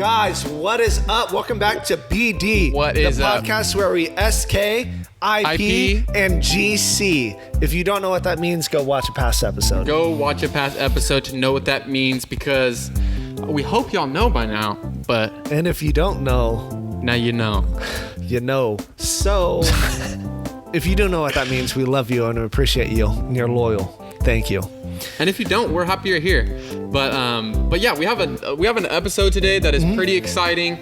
Guys, what is up? Welcome back to BD. What is the up? podcast where we SK, IP, and GC. If you don't know what that means, go watch a past episode. Go watch a past episode to know what that means, because we hope y'all know by now, but And if you don't know, now you know. you know. So, if you do know what that means, we love you and we appreciate you and you're loyal. Thank you. And if you don't, we're happy you're here. But yeah, we have an episode today that is pretty exciting.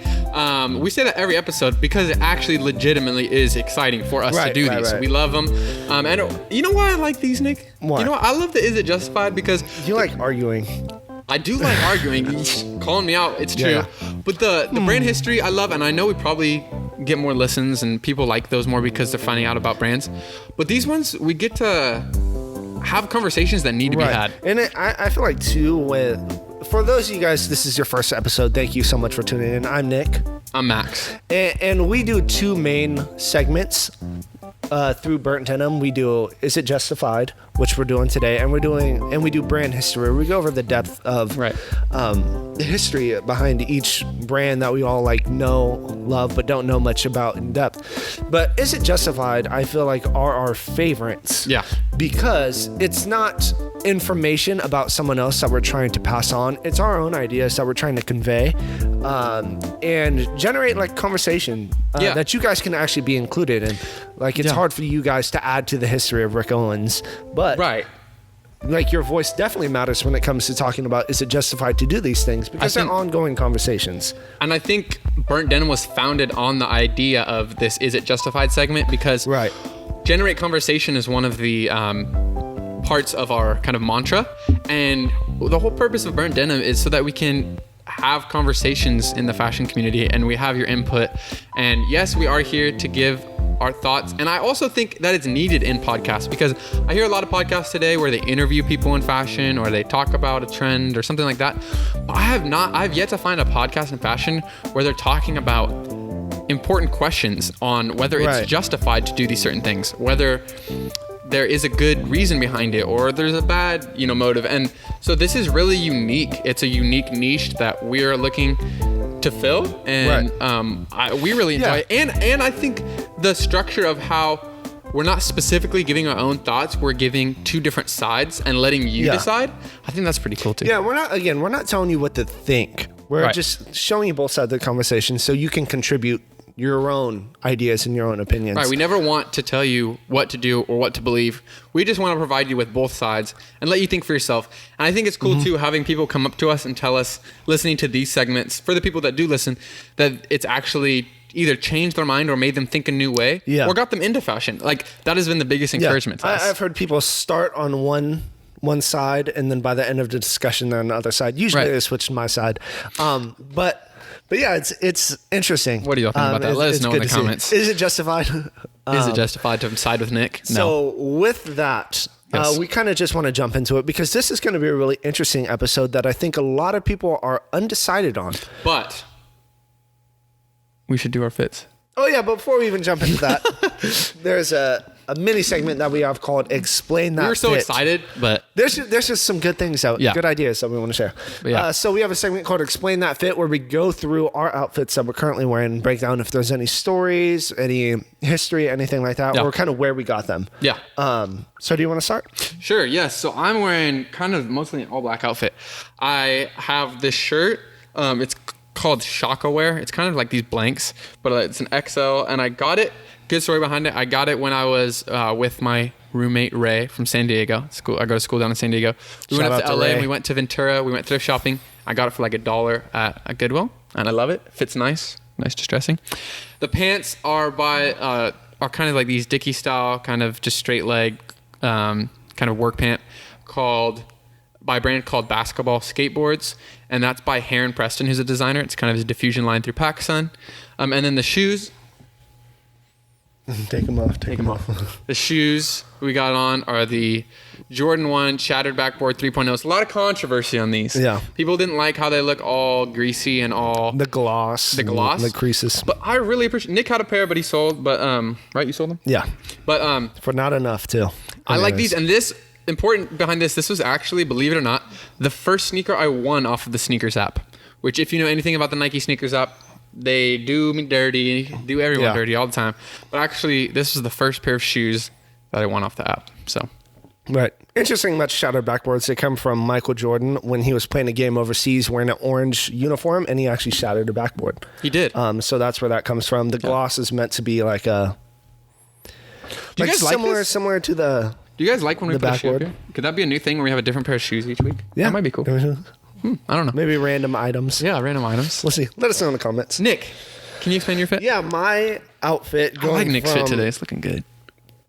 We say that every episode because it actually legitimately is exciting for us to do these. Right. We love them. And you know why I like these, Nick? Why? You know what? I love the Is It Justified because You like arguing. I do like arguing. Calling me out, it's true. Yeah. But the brand history I love, and I know we probably get more listens and people like those more because they're finding out about brands. But these ones, we get to have conversations that need to be had. And I feel like too, for those of you guys, this is your first episode. Thank you so much for tuning in. I'm Nick. I'm Max. And we do two main segments through Burnt Denim. We do Is It Justified, which we're doing today, and we do brand history. We go over the depth of the history behind each brand that we all know, love, but don't know much about in depth. But Is It Justified, I feel like are our favorites. Yeah. Because it's not information about someone else that we're trying to pass on. It's our own ideas that we're trying to convey and generate conversation that you guys can actually be included in. It's hard for you guys to add to the history of Rick Owens, but your voice definitely matters when it comes to talking about is it justified to do these things, because they're ongoing conversations. And I think Burnt Denim was founded on the idea of this Is It Justified segment because generate conversation is one of the parts of our kind of mantra, and the whole purpose of Burnt Denim is so that we can have conversations in the fashion community and we have your input. And yes, we are here to give our thoughts, and I also think that it's needed in podcasts, because I hear a lot of podcasts today where they interview people in fashion or they talk about a trend or something like that, but I've yet to find a podcast in fashion where they're talking about important questions on whether it's justified to do these certain things, whether there is a good reason behind it or there's a bad motive. And so this is really unique. It's a unique niche that we're looking to fill, and we really enjoy it. And I think the structure of how we're not specifically giving our own thoughts, we're giving two different sides and letting you decide. I think that's pretty cool too. Yeah, we're not telling you what to think. We're just showing you both sides of the conversation so you can contribute your own ideas and your own opinions. Right. We never want to tell you what to do or what to believe. We just want to provide you with both sides and let you think for yourself. And I think it's cool too, having people come up to us and tell us, listening to these segments, for the people that do listen, that it's actually either changed their mind or made them think a new way or got them into fashion. That has been the biggest encouragement to us. I've heard people start on one side, and then by the end of the discussion, they're on the other side. Usually they switch to my side. But yeah, it's interesting. What do y'all think about that? Let us know in the comments. Is it justified? Is it justified to side with Nick? No. So with that, we kind of just want to jump into it, because this is going to be a really interesting episode that I think a lot of people are undecided on. But we should do our fits. Oh yeah, but before we even jump into that, there's a mini segment that we have called Explain That Fit. We were so excited, but there's just some good things good ideas that we want to share. So we have a segment called Explain That Fit, where we go through our outfits that we're currently wearing and break down if there's any stories, any history, anything like that, or kind of where we got them. Yeah. So do you want to start? Sure, yes. So I'm wearing kind of mostly an all black outfit. I have this shirt. It's called Shaka Wear. It's kind of like these blanks, but it's an XL, and I got it. Good story behind it. I got it when I was with my roommate Ray from San Diego. I go to school down in San Diego. We went up to LA and we went to Ventura. We went thrift shopping. I got it for $1 at a Goodwill, and I love it. Fits nice distressing. The pants are kind of like these Dickie style, kind of just straight leg, kind of work pant, by a brand called Basketball Skateboards, and that's by Heron Preston, who's a designer. It's kind of his diffusion line through Pakistan. And then the shoes. Take them off. The shoes we got on are the Jordan 1 Shattered Backboard 3.0. It's a lot of controversy on these. Yeah. People didn't like how they look all greasy and all... The gloss. The creases. But I really appreciate... Nick had a pair, but he sold. But, right? You sold them? Yeah. But... For not enough, too. I like these. And this... Important behind this was actually, believe it or not, the first sneaker I won off of the sneakers app, which if you know anything about the Nike sneakers app, they do me dirty, do everyone dirty all the time. But actually, this is the first pair of shoes that I want off the app. So, right. Interesting, much shattered backboards. They come from Michael Jordan when he was playing a game overseas wearing an orange uniform, and he actually shattered a backboard. He did. So that's where that comes from. The gloss is meant to be like a... Do you guys similar to the... Do you guys like when we put a shoe up backboard? here? Could that be a new thing where we have a different pair of shoes each week? Yeah. That might be cool. I don't know. Maybe random items. Yeah, random items. We'll see. Let us know in the comments. Nick, can you explain your fit? Yeah, my outfit going I like Nick's fit today. It's looking good.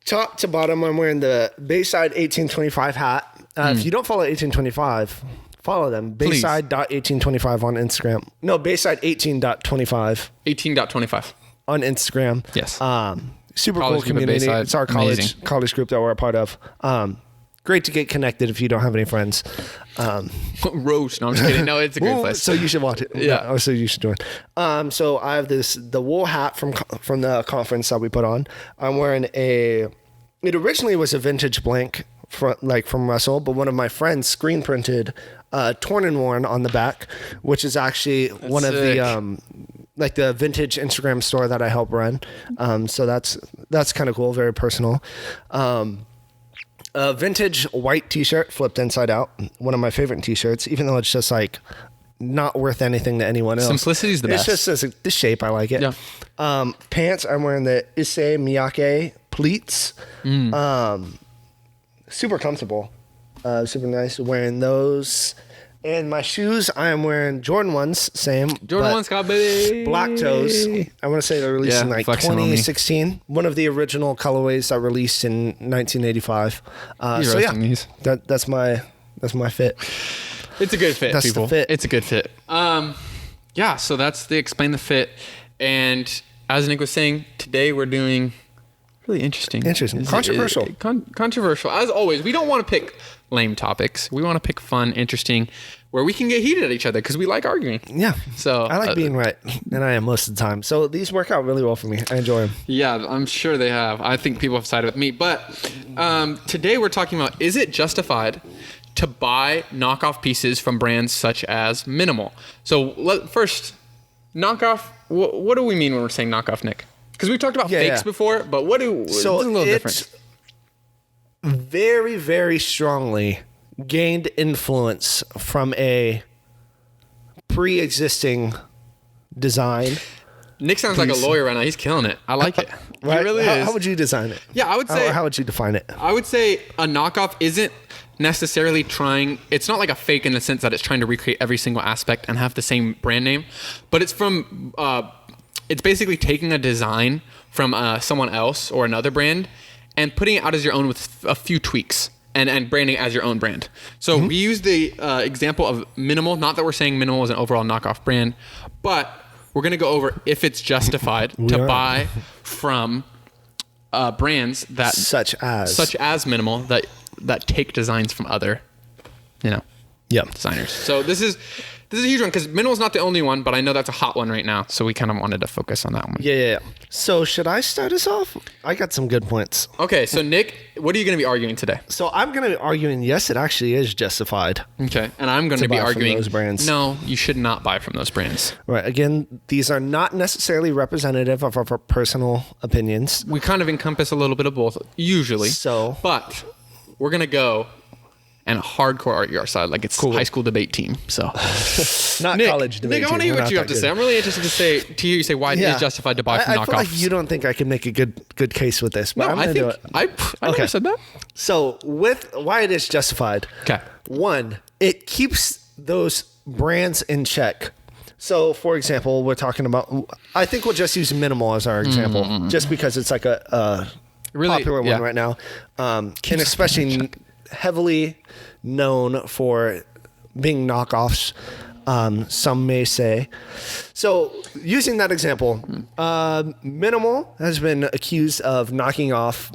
Top to bottom, I'm wearing the Bayside 1825 hat. If you don't follow 1825, follow them. Bayside.1825 on Instagram. No, Bayside 18.25. 18.25. On Instagram. Yes. Super College cool community. Bayside. It's our college group that we're a part of. Great to get connected if you don't have any friends. Roast. No, I'm just kidding. No, it's a great place. So you should watch it. Yeah. So you should join. So I have the wool hat from the conference that we put on. I'm wearing it originally was a vintage blank from Russell, but one of my friends screen printed Torn and Worn on the back, which is actually one of the the vintage Instagram store that I help run. So that's kind of cool, very personal. A vintage white t-shirt flipped inside out. One of my favorite t-shirts, even though it's just like not worth anything to anyone else. Simplicity is the best. It's just the shape. I like it. Yeah. Pants, I'm wearing the Issei Miyake pleats. Super comfortable. Super nice. Wearing those. And my shoes, I am wearing Jordan 1s, same. Jordan 1s, got baby. Black toes. I want to say they're released in like 2016. One of the original colorways that released in 1985. These. That's my fit. It's a good fit, that's people. The fit. It's a good fit. Yeah, so that's the explain the fit. And as Nick was saying, today we're doing really interesting. Controversial. Controversial. As always, we don't want to pick lame topics. We want to pick fun, interesting, where we can get heated at each other because we like arguing. Yeah. So I like being right, and I am most of the time. So these work out really well for me. I enjoy them. Yeah, I'm sure they have. I think people have sided with me. But today we're talking about, is it justified to buy knockoff pieces from brands such as MNML? So first, knockoff, what do we mean when we're saying knockoff, Nick? Because we've talked about fakes before, but it's a little different. Very, very strongly gained influence from a pre-existing design. Nick sounds like a lawyer right now. He's killing it. I like it. Right? He really is. How would you design it? Yeah, I would say. How would you define it? I would say a knockoff isn't necessarily it's not like a fake in the sense that it's trying to recreate every single aspect and have the same brand name, but it's it's basically taking a design from someone else or another brand and putting it out as your own with a few tweaks and branding it as your own brand. So we use the example of MNML, not that we're saying MNML is an overall knockoff brand, but we're going to go over if it's justified to buy from brands that such as MNML that take designs from other, designers. So this is a huge one because MNML is not the only one, but I know that's a hot one right now. So we kind of wanted to focus on that one. Yeah. So should I start us off? I got some good points. Okay. So Nick, what are you going to be arguing today? So I'm going to be arguing, yes, it actually is justified. Okay. And I'm going to be arguing, those brands. No, you should not buy from those brands. Right. Again, these are not necessarily representative of our personal opinions. We kind of encompass a little bit of both, usually. But we're going to go and hardcore argue our side like it's high school debate team. So not Nick, college debate. Nick, I want to hear what you have to say. I'm really interested to hear you say why it is justified to buy from knockoffs. I feel like you don't think I can make a good case with this, but no, I'm going to do it. I never said that. So with why it is justified. Okay. One, it keeps those brands in check. So, for example, we're talking about, I think we'll just use MNML as our example, just because it's like a really popular one right now. And especially heavily known for being knockoffs, some may say. So using that example, MNML has been accused of knocking off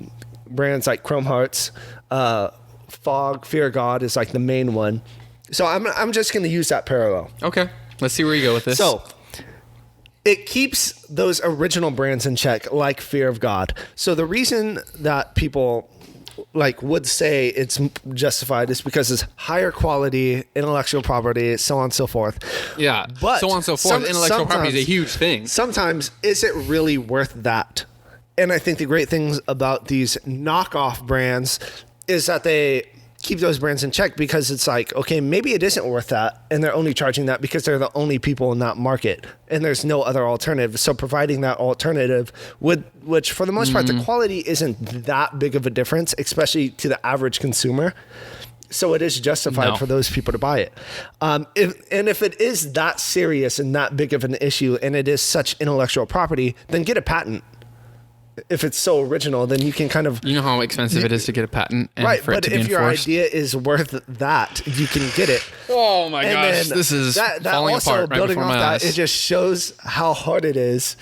brands like Chrome Hearts, Fog, Fear of God is like the main one. So I'm just going to use that parallel. Okay, let's see where you go with this. So it keeps those original brands in check, like Fear of God. So the reason that people would say it's justified is because it's higher quality intellectual property, so on and so forth. Yeah, but so on and so forth. Intellectual property is a huge thing. Sometimes, is it really worth that? And I think the great things about these knockoff brands is that they keep those brands in check, because it's like, okay, maybe it isn't worth that, and they're only charging that because they're the only people in that market and there's no other alternative. So providing that alternative which for the most part, the quality isn't that big of a difference, especially to the average consumer. So it is justified for those people to buy it. If it is that serious and that big of an issue, and it is such intellectual property, then get a patent. If it's so original, then you can kind of... You know how expensive it is to get a patent and right, for it but to be if your enforced? idea is worth that, you can get it. Oh my gosh, this is falling apart right before my eyes. It just shows how hard it is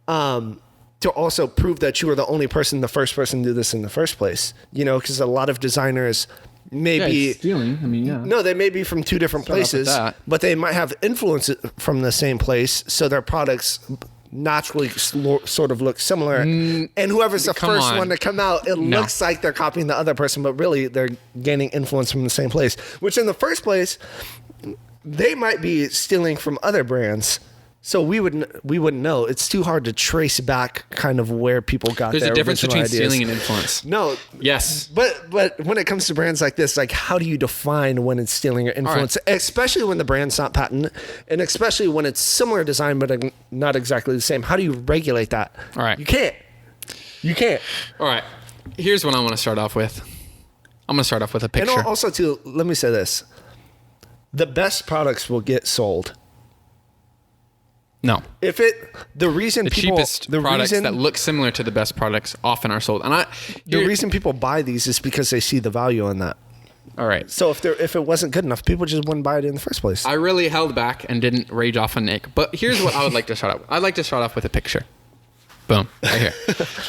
to also prove that you were the only person, the first person to do this in the first place. You know, because a lot of designers maybe... it's stealing, I mean, yeah. No, they may be from two different places, but they might have influence from the same place, so their products... naturally sort of look similar, and whoever's the first one to come out, it looks like they're copying the other person, but really they're gaining influence from the same place, which in the first place they might be stealing from other brands. So we wouldn't know. It's too hard to trace back kind of where people got their original ideas. There's a difference between stealing and influence. No. Yes. But when it comes to brands like this, like, how do you define when it's stealing or influence? Right. Especially when the brand's not patented, and especially when it's similar design but not exactly the same. How do you regulate that? All right. You can't. All right. Here's what I want to start off with. I'm going to start off with a picture. And also, too, let me say this. The best products will get sold. No. The reason cheapest products that look similar to the best products often are sold. And the reason people buy these is because they see the value in that. All right. So if it wasn't good enough, people just wouldn't buy it in the first place. I really held back and didn't rage off on Nick. But here's what I would like to start off with. I'd like to start off with a picture. Boom. Right here.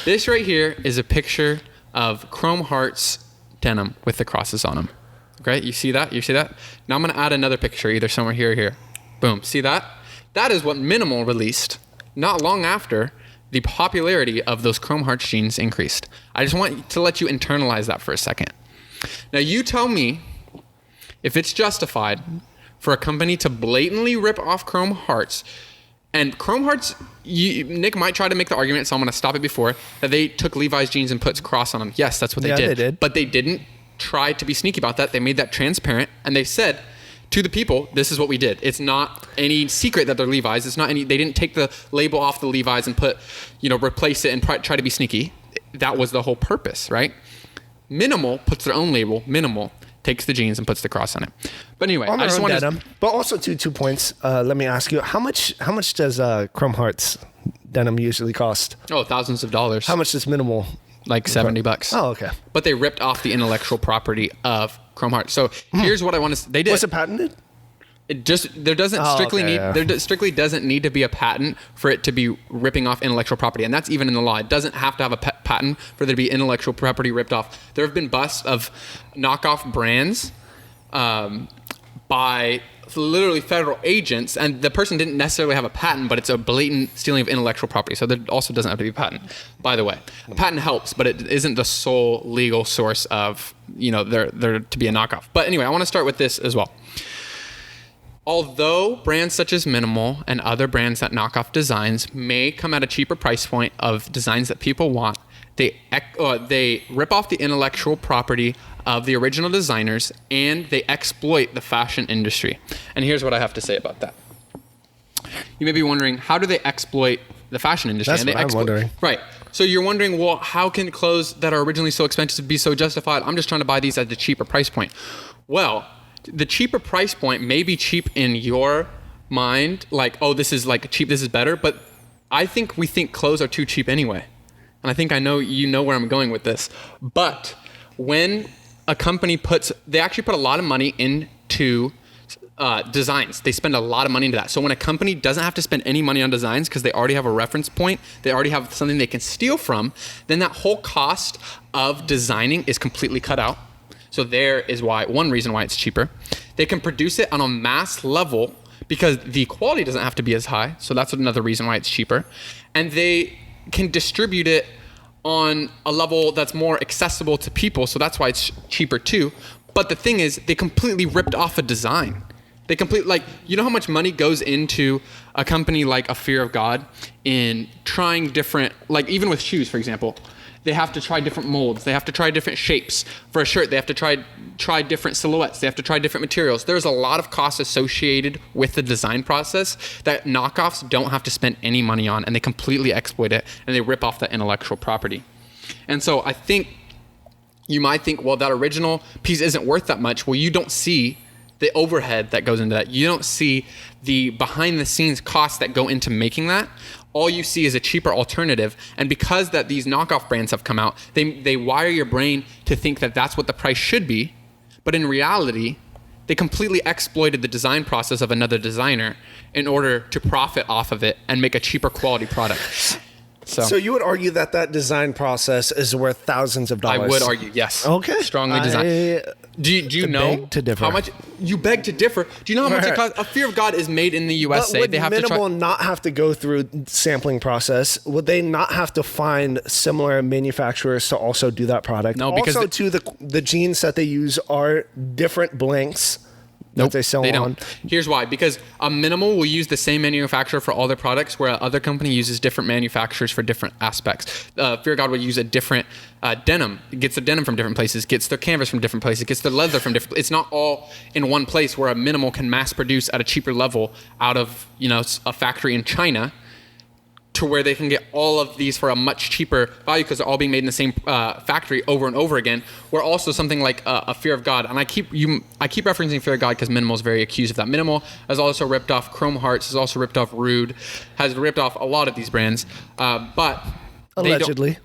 This right here is a picture of Chrome Hearts denim with the crosses on them. Okay? You see that? Now I'm going to add another picture, either somewhere here or here. Boom. See that? That is what MNML released not long after the popularity of those Chrome Hearts jeans increased. I just want to let you internalize that for a second. Now you tell me if it's justified for a company to blatantly rip off Chrome Hearts. And Chrome Hearts, Nick might try to make the argument, so I'm going to stop it before, that they took Levi's jeans and put cross on them. Yes, that's what they did. They did. But they didn't try to be sneaky about that. They made that transparent, and they said... to the people, this is what we did. It's not any secret that they're Levi's. They didn't take the label off the Levi's and replace it and try to be sneaky. That was the whole purpose, right? MNML puts their own label. MNML takes the jeans and puts the cross on it. But anyway, I just wanted to... But also 2 points. Let me ask you, how much does Chrome Hearts denim usually cost? Oh, thousands of dollars. How much does MNML? Like $70. Oh, okay. But they ripped off the intellectual property of Chrome Hearts. So here's what I want to... They did. Was it patented? There strictly doesn't need to be a patent for it to be ripping off intellectual property, and that's even in the law. It doesn't have to have a patent for there to be intellectual property ripped off. There have been busts of knockoff brands by literally federal agents, and the person didn't necessarily have a patent, but it's a blatant stealing of intellectual property. So there also doesn't have to be a patent. By the way, a patent helps, but it isn't the sole legal source of there to be a knockoff. But anyway, I want to start with this as well. Although brands such as MNML and other brands that knock off designs may come at a cheaper price point of designs that people want, they rip off the intellectual property of the original designers, and they exploit the fashion industry. And here's what I have to say about that. You may be wondering, how do they exploit the fashion industry? That's what I'm wondering. Right. So you're wondering, well, how can clothes that are originally so expensive be so justified? I'm just trying to buy these at the cheaper price point. Well, the cheaper price point may be cheap in your mind, like, oh, this is like cheap, this is better, but we think clothes are too cheap anyway. And I think you know where I'm going with this. But when a company they actually put a lot of money into designs. They spend a lot of money into that. So when a company doesn't have to spend any money on designs because they already have a reference point, they already have something they can steal from, then that whole cost of designing is completely cut out. So there is one reason why it's cheaper. They can produce it on a mass level because the quality doesn't have to be as high. So that's another reason why it's cheaper. And they can distribute it on a level that's more accessible to people. So that's why it's cheaper too. But the thing is, they completely ripped off a design. They you know how much money goes into a company like a Fear of God in trying different, like even with shoes, for example, they have to try different molds. They have to try different shapes. For a shirt, they have to try different silhouettes. They have to try different materials. There's a lot of costs associated with the design process that knockoffs don't have to spend any money on, and they completely exploit it, and they rip off the intellectual property. And so I think you might think, well, that original piece isn't worth that much. Well, you don't see the overhead that goes into that. You don't see the behind the scenes costs that go into making that. All you see is a cheaper alternative. And because that these knockoff brands have come out, they wire your brain to think that that's what the price should be. But in reality, they completely exploited the design process of another designer in order to profit off of it and make a cheaper quality product. So you would argue that design process is worth thousands of dollars? I would argue, yes. Okay. Strongly designed. Do you know how much? You beg to differ. Do you know how much it costs? A Fear of God is made in the USA. But would Minimal not have to go through sampling process? Would they not have to find similar manufacturers to also do that product? No, because also the jeans that they use are different blanks. Nope, they sell they on. don't. Here's why. Because a Minimal will use the same manufacturer for all their products, where other company uses different manufacturers for different aspects. Fear God will use a different denim. It gets the denim from different places, gets the canvas from different places, gets the leather from different. It's not all in one place. Where a Minimal can mass produce at a cheaper level out of a factory in China, to where they can get all of these for a much cheaper value because they're all being made in the same factory over and over again. Where also something like a Fear of God, and I keep referencing Fear of God because Minimal is very accused of that. Minimal has also ripped off Chrome Hearts, has also ripped off Rude, has ripped off a lot of these brands, but allegedly.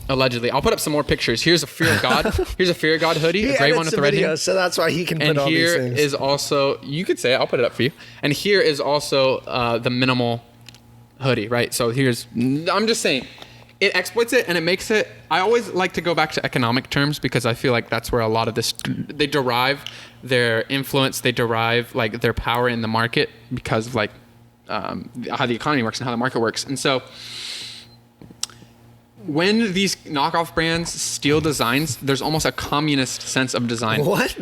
Allegedly. I'll put up some more pictures. Here's a Fear of God. Here's a Fear of God hoodie, a gray one with the red hand. So that's why he can put all these things. And here is also, you could say it, I'll put it up for you. And here is also the Minimal hoodie, right? So I'm just saying, it exploits it and it makes it. I always like to go back to economic terms because I feel like that's where a lot of this, they derive their influence, they derive like their power in the market because of like how the economy works and how the market works. And so when these knockoff brands steal designs, there's almost a communist sense of design. What?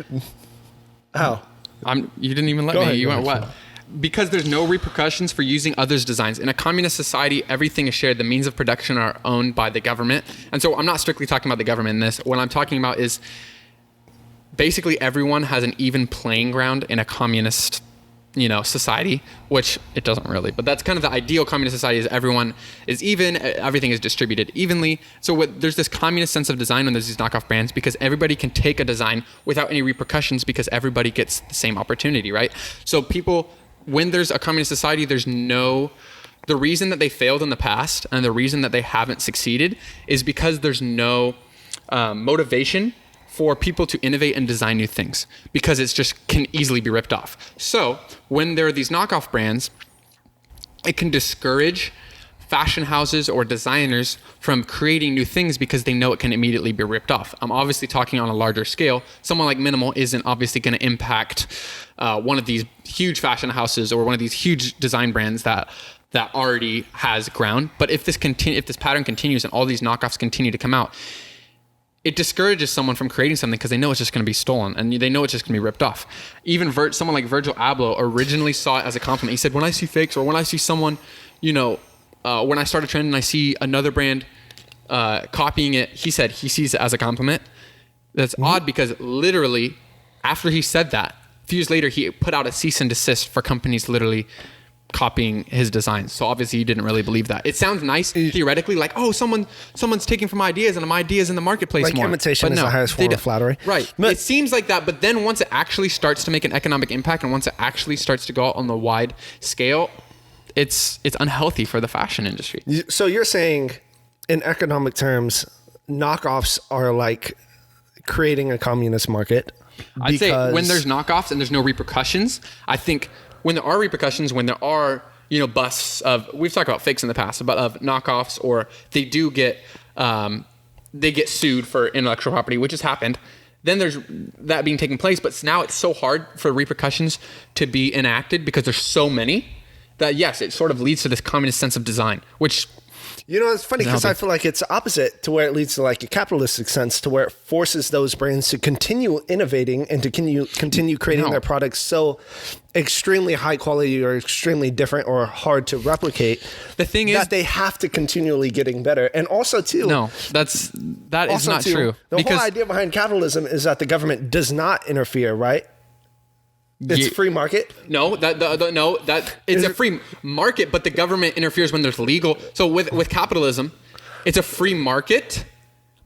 Oh. You didn't even let me. You went what? Because there's no repercussions for using others' designs. In a communist society, everything is shared. The means of production are owned by the government. And so I'm not strictly talking about the government in this. What I'm talking about is basically everyone has an even playing ground in a communist, society, which it doesn't really. But that's kind of the ideal communist society, is everyone is even, everything is distributed evenly. So there's this communist sense of design when there's these knockoff brands because everybody can take a design without any repercussions because everybody gets the same opportunity, right? So when there's a communist society, the reason that they failed in the past and the reason that they haven't succeeded is because there's no motivation for people to innovate and design new things because it's just can easily be ripped off. So when there are these knockoff brands, it can discourage fashion houses or designers from creating new things because they know it can immediately be ripped off. I'm obviously talking on a larger scale. Someone like Minimal isn't obviously going to impact one of these huge fashion houses or one of these huge design brands that already has ground. But if this pattern continues and all these knockoffs continue to come out, it discourages someone from creating something because they know it's just going to be stolen and they know it's just going to be ripped off. Even someone like Virgil Abloh originally saw it as a compliment. He said, when I see fakes or when I see someone, when I start a trend and I see another brand copying it, he said he sees it as a compliment. That's odd because literally after he said that, a few years later, he put out a cease and desist for companies literally copying his designs. So obviously he didn't really believe that. It sounds nice theoretically, like, oh, someone's taking from ideas and my ideas in the marketplace like more. Imitation is the highest form of flattery. Right. But it seems like that, but then once it actually starts to make an economic impact and once it actually starts to go out on the wide scale, it's unhealthy for the fashion industry. So you're saying in economic terms, knockoffs are like creating a communist market? I'd say when there's knockoffs and there's no repercussions, I think when there are repercussions, when there are, busts of, we've talked about fakes in the past, but of knockoffs, or they do get sued for intellectual property, which has happened, then there's that being taking place. But now it's so hard for repercussions to be enacted because there's so many that, yes, it sort of leads to this communist sense of design, which You know, it's funny because I feel like it's opposite to where it leads to like a capitalistic sense to where it forces those brands to continue innovating and to continue creating their products so extremely high quality or extremely different or hard to replicate. The thing is that they have to continually getting better. And also too, that is not true. The whole idea behind capitalism is that the government does not interfere, right? It's free market. No, it's a free market, but the government interferes when there's legal. So with capitalism, it's a free market,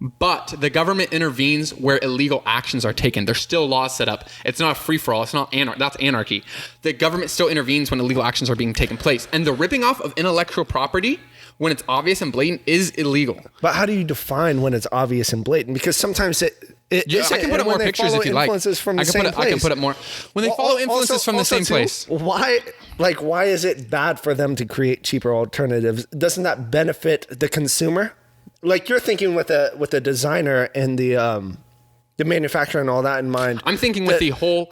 but the government intervenes where illegal actions are taken. There's still laws set up. It's not a free for all. It's not that's anarchy. The government still intervenes when illegal actions are being taken place, and the ripping off of intellectual property, when it's obvious and blatant, is illegal. But how do you define when it's obvious and blatant? Because sometimes I can put up more pictures if you like. I can put up more. When they follow influences from the same place. Why is it bad for them to create cheaper alternatives? Doesn't that benefit the consumer? Like you're thinking with the designer and the manufacturer and all that in mind. I'm thinking with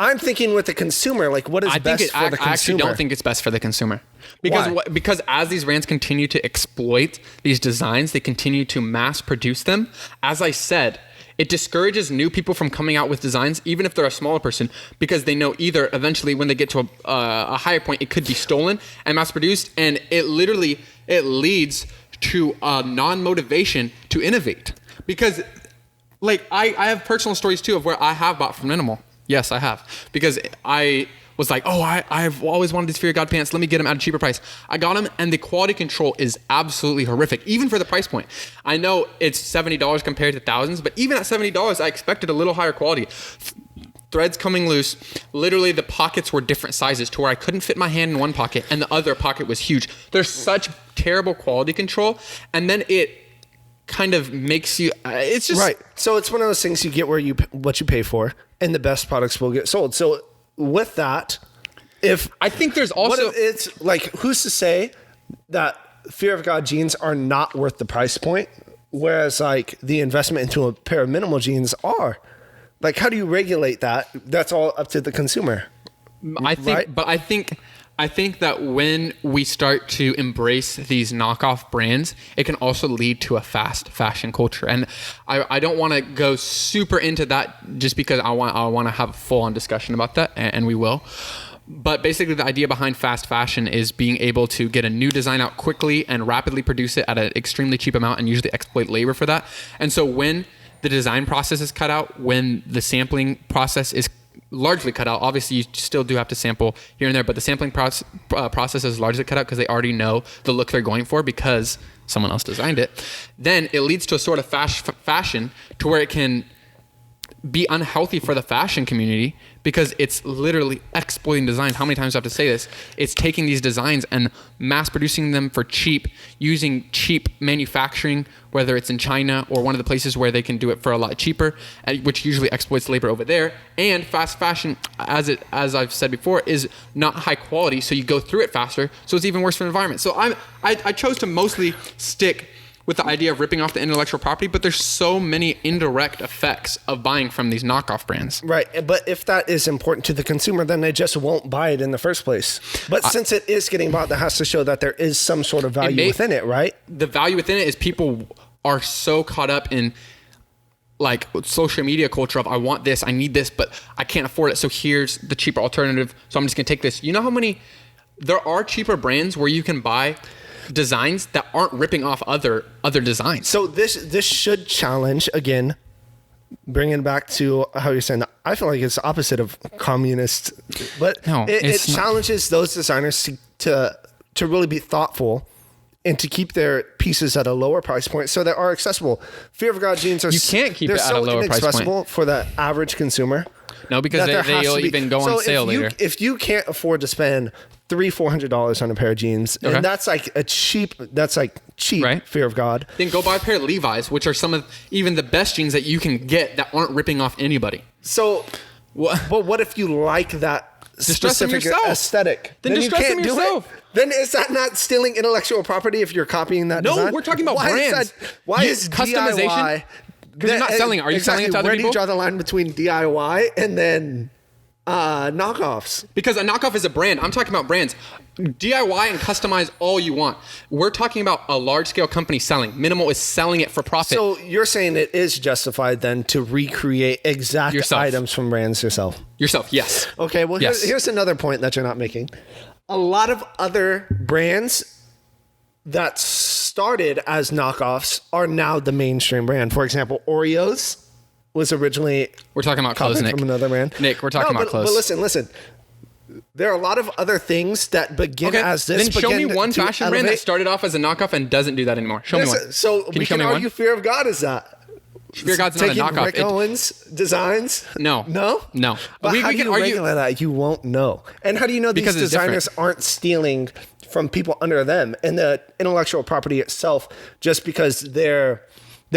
I'm thinking with the consumer. Like what is best for the consumer? I actually don't think it's best for the consumer. Because as these brands continue to exploit these designs, they continue to mass produce them. As I said, it discourages new people from coming out with designs, even if they're a smaller person, because they know either eventually when they get to a higher point, it could be stolen and mass produced. And it leads to non-motivation to innovate. Because like I have personal stories too of where I have bought from Minimal. Yes, I have. Because I was like, I've always wanted these Fear of God pants. Let me get them at a cheaper price. I got them, and the quality control is absolutely horrific, even for the price point. I know it's $70 compared to thousands, but even at $70, I expected a little higher quality. Threads coming loose. Literally, the pockets were different sizes to where I couldn't fit my hand in one pocket, and the other pocket was huge. There's such terrible quality control, and then it kind of makes you. It's just right. So it's one of those things you get what you pay for, and the best products will get sold. So with that, if I think there's also it's like who's to say that Fear of God jeans are not worth the price point, whereas like the investment into a pair of Minimal jeans are. Like, how do you regulate that? That's all up to the consumer. I think, right? But I think that when we start to embrace these knockoff brands, it can also lead to a fast fashion culture. And I don't want to go super into that just because I want to have a full-on discussion about that, and we will. But basically, the idea behind fast fashion is being able to get a new design out quickly and rapidly produce it at an extremely cheap amount and usually exploit labor for that. And so when the design process is cut out, when the sampling process is largely cut out. Obviously, you still do have to sample here and there, but the sampling process is largely cut out because they already know the look they're going for because someone else designed it. Then it leads to a sort of fashion to where it can be unhealthy for the fashion community because it's literally exploiting designs. How many times do I have to say this? It's taking these designs and mass producing them for cheap, using cheap manufacturing, whether it's in China or one of the places where they can do it for a lot cheaper, which usually exploits labor over there. And fast fashion, as I've said before, is not high quality, so you go through it faster, so it's even worse for the environment. So I chose to mostly stick with the idea of ripping off the intellectual property, but there's so many indirect effects of buying from these knockoff brands. Right, but if that is important to the consumer, then they just won't buy it in the first place. But since it is getting bought, that has to show that there is some sort of value within it, right? The value within it is people are so caught up in like social media culture of I want this, I need this, but I can't afford it, so here's the cheaper alternative, so I'm just gonna take this. You know how many, there are cheaper brands where you can buy designs that aren't ripping off other designs. So this should challenge, again, bringing back to how you're saying that, I feel like it's the opposite of communist, but no, it challenges those designers to really be thoughtful and to keep their pieces at a lower price point so they are accessible. Fear of God jeans are, you can't keep it at a lower price point for the average consumer. No, because they'll even go on sale later. If you can't afford to spend $300-$400 on a pair of jeans, okay, and that's like cheap, right? Fear of God. Then go buy a pair of Levi's, which are some of even the best jeans that you can get that aren't ripping off anybody. So, but what if you like that specific aesthetic? Then you can't do it. Then is that not stealing intellectual property if you're copying that design? No, we're talking about brands. Why is customization? DIY? Because you're not selling it. Are you selling it to other people? Where do you draw the line between DIY and then Knockoffs. Because a knockoff is a brand. I'm talking about brands. DIY and customize all you want. We're talking about a large-scale company selling. Minimal is selling it for profit. So you're saying it is justified then to recreate exact items from brands yourself? Yourself, yes. Okay, well, here's another point that you're not making. A lot of other brands that started as knockoffs are now the mainstream brand. For example, Oreos was originally... We're talking about clothes, Nick. From another brand. Nick, we're talking about clothes. But listen. There are a lot of other things that begin as this. Then show me one fashion brand that started off as a knockoff and doesn't do that anymore. Show me one. So we can argue Fear of God is that. Fear of God's not a knockoff. Rick Owens designs? No. No? No. But how do you regulate that? You won't know. And how do you know these designers aren't stealing from people under them and the intellectual property itself just because the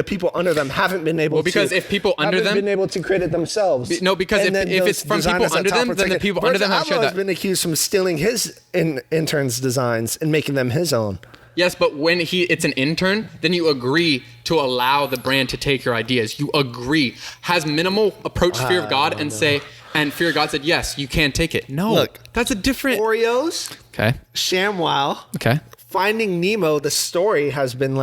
people under them haven't been able been able to create it themselves. No, because if it's from people under them, then the people under them have shared that. Has been accused from stealing his interns' designs and making them his own. Yes, but when it's an intern, then you agree to allow the brand to take your ideas. You agree. Has Minimal approached Fear of God and and Fear of God said, yes, you can take it? No. Look, that's a different... Oreos. Okay. ShamWow. Okay. Finding Nemo, the story has been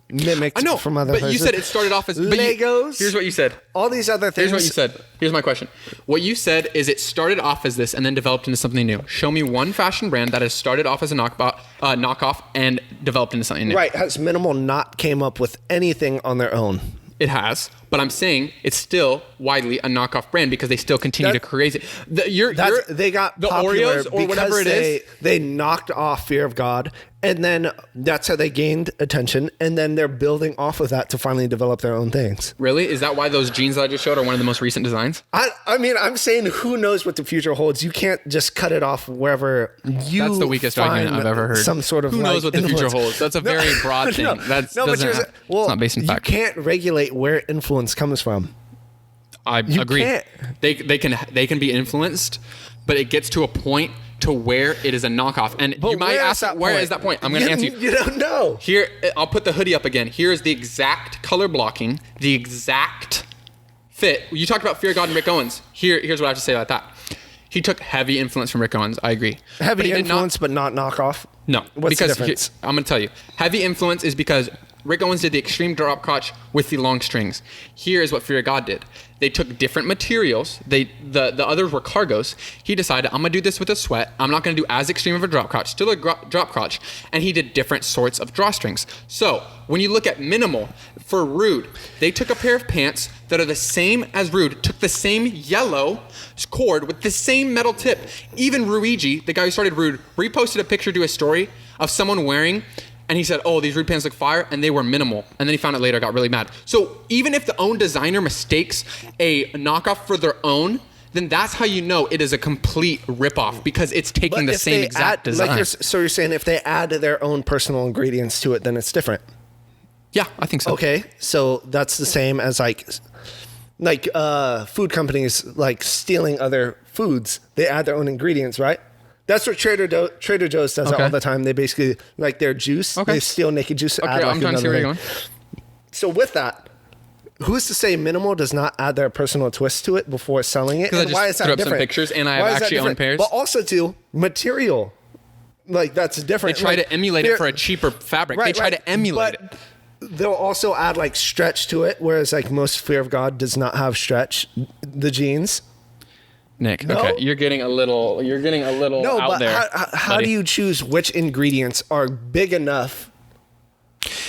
mimicked from other places. You said it started off as... Legos. Here's what you said. All these other things. Here's what you said. Here's my question. What you said is it started off as this and then developed into something new. Show me one fashion brand that has started off as a knockoff and developed into something new. Right. Has Minimal not came up with anything on their own? It has, but I'm saying it's still widely a knockoff brand because they still continue to create it. They got the popular Oreos or whatever it is. They knocked off Fear of God, and then that's how they gained attention, and then they're building off of that to finally develop their own things. Really? Is that why those jeans that I just showed are one of the most recent designs? I mean, I'm saying who knows what the future holds. You can't just cut it off wherever you That's the weakest argument I've ever heard. Some sort of who knows what the future holds? That's a very broad thing. It's not based in fact. You can't regulate where influence comes from. I agree. Can't. They can be influenced, but it gets to a point to where it is a knockoff. And you might ask, where is that point? I'm going to answer you. You don't know. Here, I'll put the hoodie up again. Here is the exact color blocking, the exact fit. You talked about Fear of God and Rick Owens. Here's what I have to say about that. He took heavy influence from Rick Owens. I agree. Heavy influence, but not knockoff? No. What's the difference? I'm going to tell you. Heavy influence is because Rick Owens did the extreme drop crotch with the long strings. Here is what Fear of God did. They took different materials. The others were cargos. He decided, I'm going to do this with a sweat. I'm not going to do as extreme of a drop crotch, still a drop crotch. And he did different sorts of drawstrings. So when you look at Minimal, for Rude, they took a pair of pants that are the same as Rude, took the same yellow cord with the same metal tip. Even Ruigi, the guy who started Rude, reposted a picture to his story of someone wearing, and he said, oh, these Rude pants look fire, and they were Minimal. And then he found it later, got really mad. So even if the own designer mistakes a knockoff for their own, then that's how you know it is a complete ripoff because it's taking the same exact design. So you're saying if they add their own personal ingredients to it, then it's different? Yeah, I think so. Okay, so that's the same as food companies stealing other foods. They add their own ingredients, right? That's what Trader Joe's does all the time. They basically, their juice, they steal naked juice. Okay, I'm trying to see where you're going. So with that, who's to say Minimal does not add their personal twist to it before selling it? Because I just threw up some pictures and I have actually owned pairs. But also too, material. That's different. They try to emulate it for a cheaper fabric. They try to emulate it. They'll also add stretch to it, whereas most Fear of God does not have stretch. The jeans. Nick, no? Okay, you're getting a little out there. How do you choose which ingredients are big enough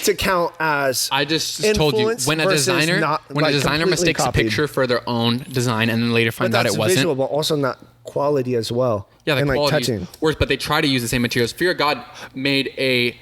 to count as? I just told you when a designer mistakes a picture for their own design and then later finds out it wasn't. Visual, but also not quality as well. Yeah, the quality touching. Worse, but they try to use the same materials. Fear of God made a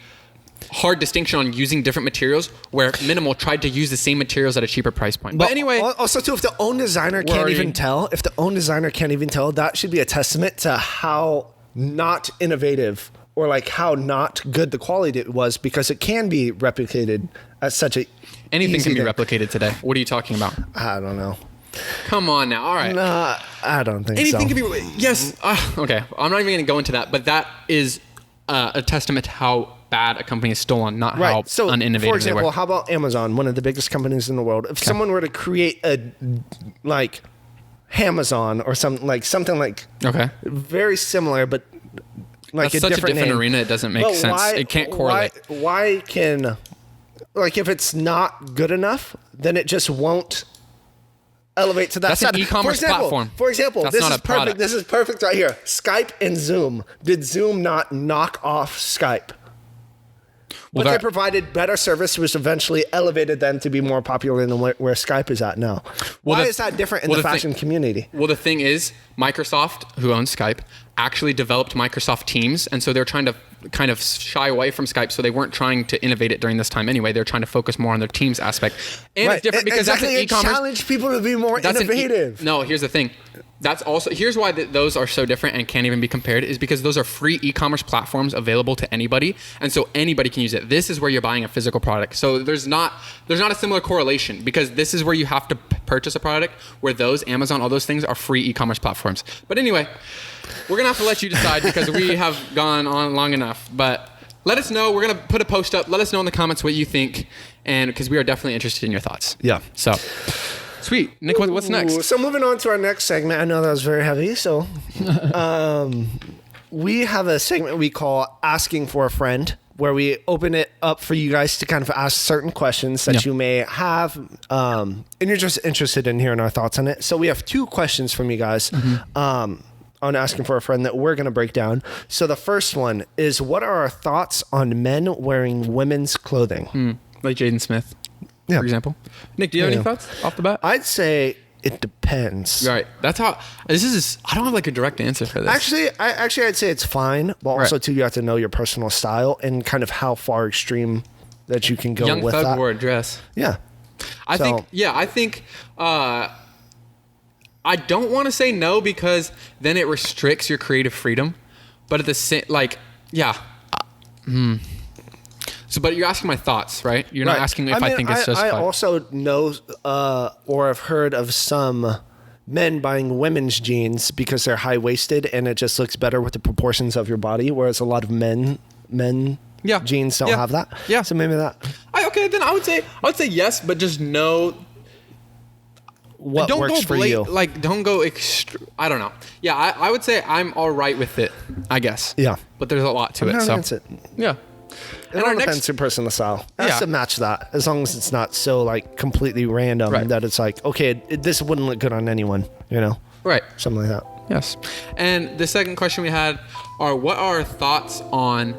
hard distinction on using different materials where Minimal tried to use the same materials at a cheaper price point. But anyway, also too, if the own designer can't even tell, that should be a testament to how not innovative or how not good the quality it was, because it can be replicated at such a anything can be replicated today. What are you talking about? I don't know. Come on now. All right. Nah, I don't think anything so. Can be. Yes. Okay. I'm not even going to go into that, but that is a testament to how bad a company is stolen, not how uninnovative they were. For example, how about Amazon, one of the biggest companies in the world? If someone were to create a Amazon or something like Okay. very similar, but like That's such a different arena. It doesn't make sense. It can't correlate. Why can, like, if it's not good enough, then it just won't elevate to that. That's an e-commerce platform. For example, That's this not is a perfect. product. This is perfect right here. Skype and Zoom. Did Zoom not knock off Skype? But they provided better service, which eventually elevated them to be more popular than where Skype is at now. Why is that different in the fashion community? Well, the thing is, Microsoft, who owns Skype, actually developed Microsoft Teams, and so they're trying to kind of shy away from Skype, so they weren't trying to innovate it during this time anyway. They're trying to focus more on their Teams aspect. And it's different because that's an e-commerce. It challenged people to be more innovative. No, here's the thing. That's also, here's why those are so different and can't even be compared, is because those are free e-commerce platforms available to anybody, and so anybody can use it. This is where you're buying a physical product. So there's not a similar correlation, because this is where you have to purchase a product, where those, Amazon, all those things are free e-commerce platforms. But anyway, we're gonna have to let you decide because we have gone on long enough. But let us know. We're gonna put a post up. Let us know in the comments what you think, and because we are definitely interested in your thoughts. Yeah. So. Sweet. Nick, what's next? So moving on to our next segment. I know that was very heavy. So we have a segment we call Asking for a Friend, where we open it up for you guys to kind of ask certain questions that you may have, and you're just interested in hearing our thoughts on it. So we have 2 questions from you guys on Asking for a Friend that we're going to break down. So the first one is, what are our thoughts on men wearing women's clothing? Like Jaden Smith. For example. Nick, do you have any thoughts off the bat? I'd say it depends. Right. That's how this is. I don't have like a direct answer for this. Actually, I'd say it's fine, but also too, you have to know your personal style and kind of how far extreme that you can go Young with Thug that. wore a dress. Yeah. I think I don't want to say no, because then it restricts your creative freedom. But at the same, So, but you're asking my thoughts, right? You're not asking if I think it's justified. I also know or have heard of some men buying women's jeans because they're high-waisted and it just looks better with the proportions of your body, whereas a lot of men jeans don't have that. Yeah. So maybe that. Then I would say yes, but just know what don't works go for you. Like, don't go I don't know. Yeah, I would say I'm all right with it, I guess. Yeah. But there's a lot to it. So That's it. Yeah. It all depends on personal style. It has to match that, as long as it's not so like completely random that it's like, okay, this wouldn't look good on anyone, Right. Something like that. Yes. And the second question we had are, what are our thoughts on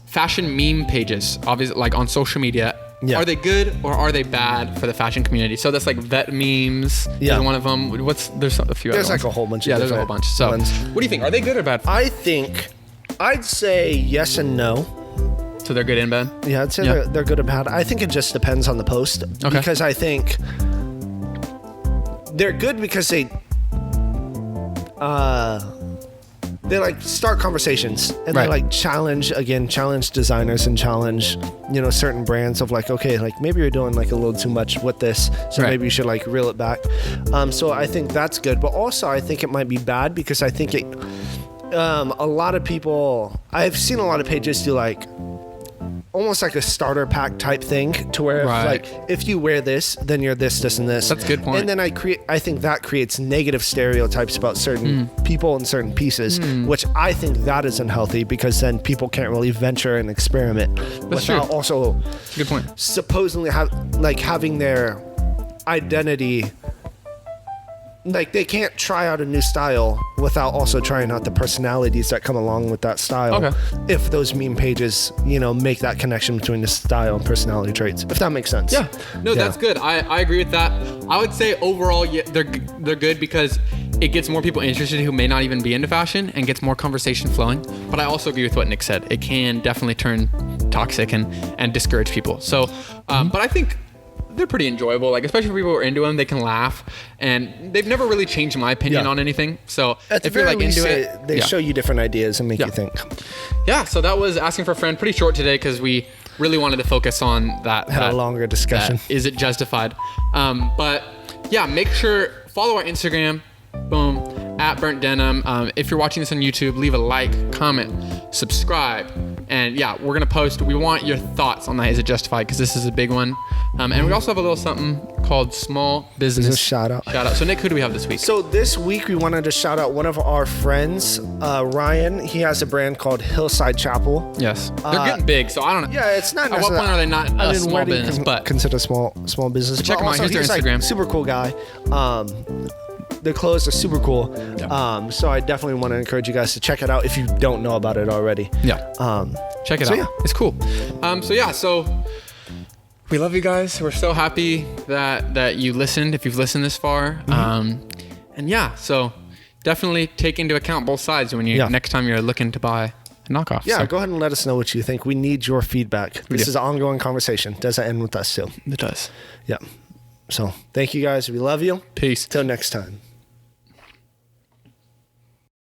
fashion meme pages, obviously, like on social media? Yeah. Are they good or are they bad for the fashion community? So that's like vet memes. Yeah. One of them. There's a few. There's other like ones. a whole bunch. Yeah, there's a whole bunch. So, what do you think? Are they good or bad? I think I'd say yes and no. So they're good and bad? Yeah, I'd say they're good and bad. I think it just depends on the post. Okay. Because I think they're good because they like start conversations and they like challenge designers and challenge, certain brands of like, okay, like maybe you're doing like a little too much with this. So maybe you should like reel it back. So I think that's good. But also I think it might be bad because I think a lot of people, I've seen a lot of pages do like almost like a starter pack type thing to where if you wear this, then you're this, this, and this. That's a good point. And then I think that creates negative stereotypes about certain people and certain pieces, which I think that is unhealthy because then people can't really venture and experiment without also good point. Supposedly having their identity. Like they can't try out a new style without also trying out the personalities that come along with that style. Okay. If those meme pages, make that connection between the style and personality traits, if that makes sense. Yeah. No, that's good. I agree with that. I would say overall, they're good because it gets more people interested who may not even be into fashion and gets more conversation flowing. But I also agree with what Nick said. It can definitely turn toxic and discourage people. So, but I think they're pretty enjoyable, like especially for people who are into them. They can laugh, and they've never really changed my opinion on anything. So if you're like into it, they show you different ideas and make you think. Yeah. So that was Asking for a Friend. Pretty short today because we really wanted to focus on that. Had a longer discussion. Is it justified? But yeah, make sure follow our Instagram. Boom. At Burnt Denim. If you're watching this on YouTube, leave a like, comment, subscribe. And yeah, we're going to post. We want your thoughts on that. Is it justified? Because this is a big one. And we also have a little something called Small Business Shout Out. So Nick, who do we have this week? So this week we wanted to shout out one of our friends, Ryan. He has a brand called Hillside Chapel. Yes, they're getting big, so I don't know. Yeah, it's not. At what point are they not a small business? But consider small business. Check them out. Here's their Instagram. Like, super cool guy. The clothes are super cool. Yeah. So I definitely want to encourage you guys to check it out if you don't know about it already. Yeah. Check it out. Yeah. It's cool. So we love you guys. We're so happy that you listened, if you've listened this far. So definitely take into account both sides when you next time you're looking to buy a knockoff. Yeah, so go ahead and let us know what you think. We need your feedback. This is an ongoing conversation. Doesn't end with us too. It does. Yeah. So thank you guys. We love you. Peace. Till next time.